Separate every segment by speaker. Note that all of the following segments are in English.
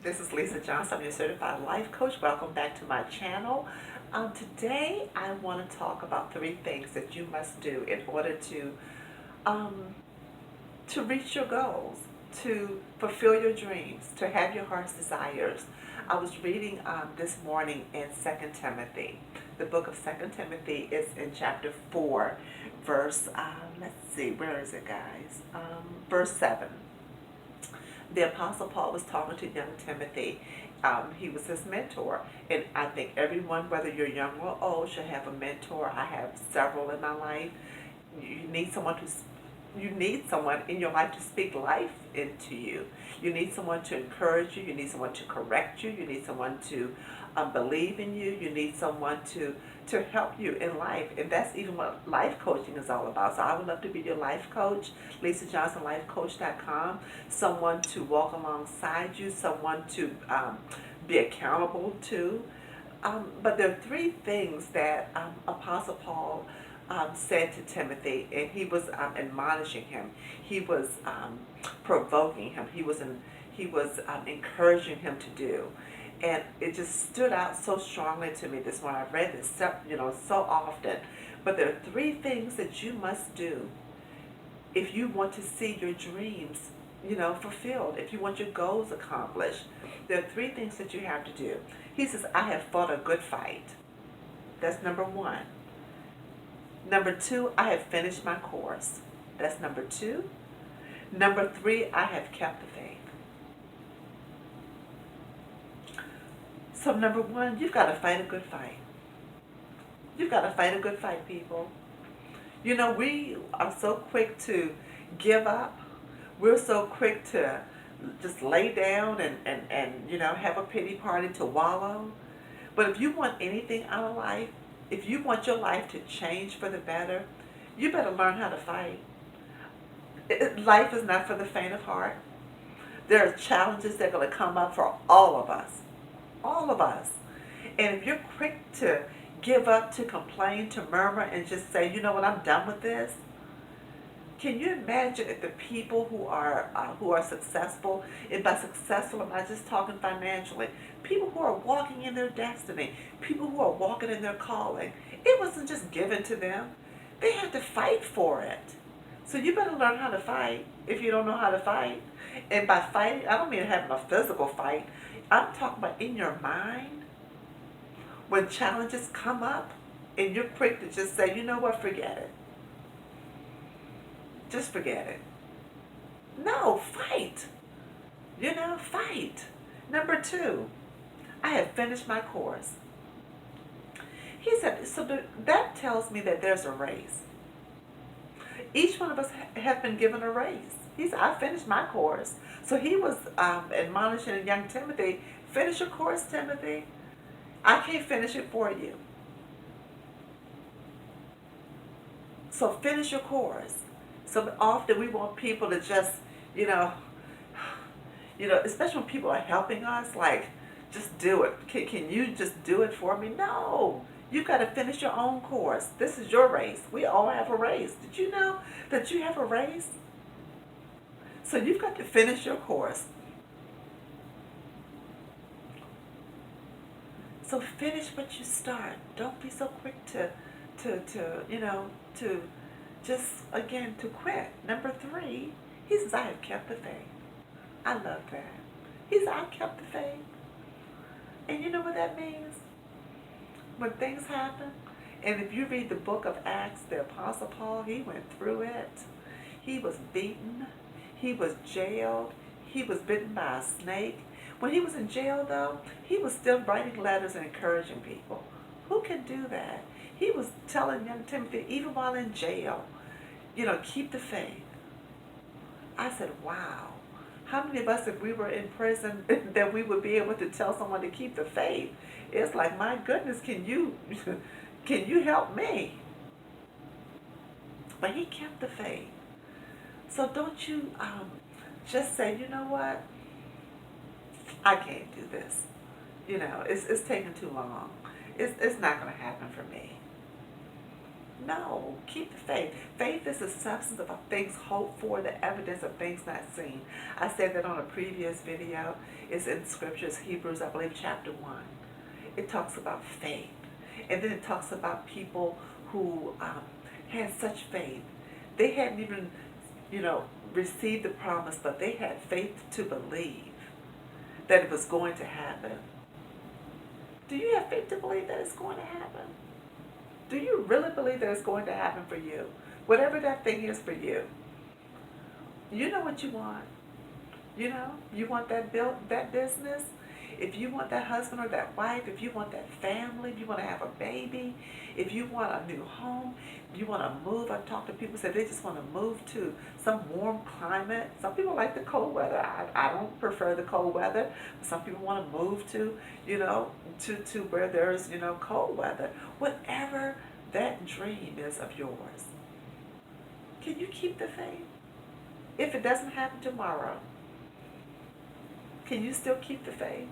Speaker 1: This is Lisa Johnson. I'm your certified life coach. Welcome back to my channel. Today, I want to talk about three things that you must do in order um, to reach your goals, to fulfill your dreams, to have your heart's desires. I was reading this morning in Second Timothy. The book of Second Timothy is in chapter 4, verse, let's see, where is it, guys? Verse 7. The Apostle Paul was talking to young Timothy. He was his mentor. And I think everyone, whether you're young or old, should have a mentor. I have several in my life. You need someone to you need someone in your life to speak life into you. You need someone to encourage you. You need someone to correct you. You need someone to believe in you. You need someone to help you in life. And that's even what life coaching is all about. So I would love to be your life coach, LisaJohnsonLifeCoach.com. Someone to walk alongside you, someone to be accountable to. But there are three things that Apostle Paul said to Timothy, and he was admonishing him. He was provoking him. He was encouraging him to do, and it just stood out so strongly to me this morning. I've read this, so often, but there are three things that you must do if you want to see your dreams, fulfilled. If you want your goals accomplished, there are three things that you have to do. He says, "I have fought a good fight." That's number one. Number two, I have finished my course. That's number two. Number three, I have kept the faith. So number one, you've got to fight a good fight. You've got to fight a good fight, people. We are so quick to give up. We're so quick to just lay down and have a pity party to wallow. But if you want anything out of life, if you want your life to change for the better, you better learn how to fight. Life is not for the faint of heart. There are challenges that are going to come up for all of us. All of us. And if you're quick to give up, to complain, to murmur, and just say, you know what, I'm done with this. Can you imagine if the people who are successful, and by successful I'm not just talking financially, people who are walking in their destiny, people who are walking in their calling, it wasn't just given to them. They had to fight for it. So you better learn how to fight if you don't know how to fight. And by fighting, I don't mean having a physical fight. I'm talking about in your mind. When challenges come up and you're quick to just say, you know what, forget it. Just forget it. No, fight. Fight. Number two, I have finished my course. He said, that tells me that there's a race. Each one of us have been given a race. He said, I finished my course. So he was admonishing young Timothy, finish your course, Timothy. I can't finish it for you. So finish your course. So often we want people to just, you know, especially when people are helping us, like, just do it. Can you just do it for me? No. You got to finish your own course. This is your race. We all have a race. Did you know that you have a race? So you've got to finish your course. So finish what you start. Don't be so quick to just, again, to quit. Number three, he says, I have kept the faith. I love that. He said, I kept the faith. And you know what that means? When things happen, and if you read the book of Acts, the Apostle Paul, he went through it. He was beaten. He was jailed. He was bitten by a snake. When he was in jail, though, he was still writing letters and encouraging people. Who can do that? He was telling young Timothy, even while in jail, keep the faith. I said, wow. How many of us, if we were in prison, that we would be able to tell someone to keep the faith? It's like, my goodness, can you can you help me? But he kept the faith. So don't you just say, you know what? I can't do this. It's taking too long. It's not going to happen for me. No, keep the faith. Faith is the substance of things hoped for, the evidence of things not seen. I said that on a previous video. It's in scriptures, Hebrews, I believe, chapter 1. It talks about faith. And then it talks about people who had such faith. They hadn't even, received the promise, but they had faith to believe that it was going to happen. Do you have faith to believe that it's going to happen? Do you really believe that it's going to happen for you? Whatever that thing is for you. You know what you want. You want that business. If you want that husband or that wife, if you want that family, if you want to have a baby, if you want a new home, you want to move. I talk to people who say they just want to move to some warm climate. Some people like the cold weather. I don't prefer the cold weather. Some people want to move to, to where there's, cold weather. Whatever that dream is of yours, can you keep the faith? If it doesn't happen tomorrow, can you still keep the faith?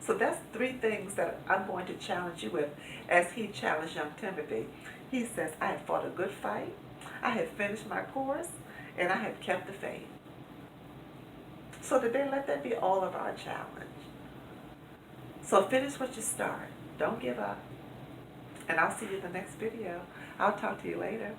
Speaker 1: So that's three things that I'm going to challenge you with as he challenged young Timothy. He says, I have fought a good fight, I have finished my course, and I have kept the faith. So today, let that be all of our challenge. So finish what you start. Don't give up. And I'll see you in the next video. I'll talk to you later.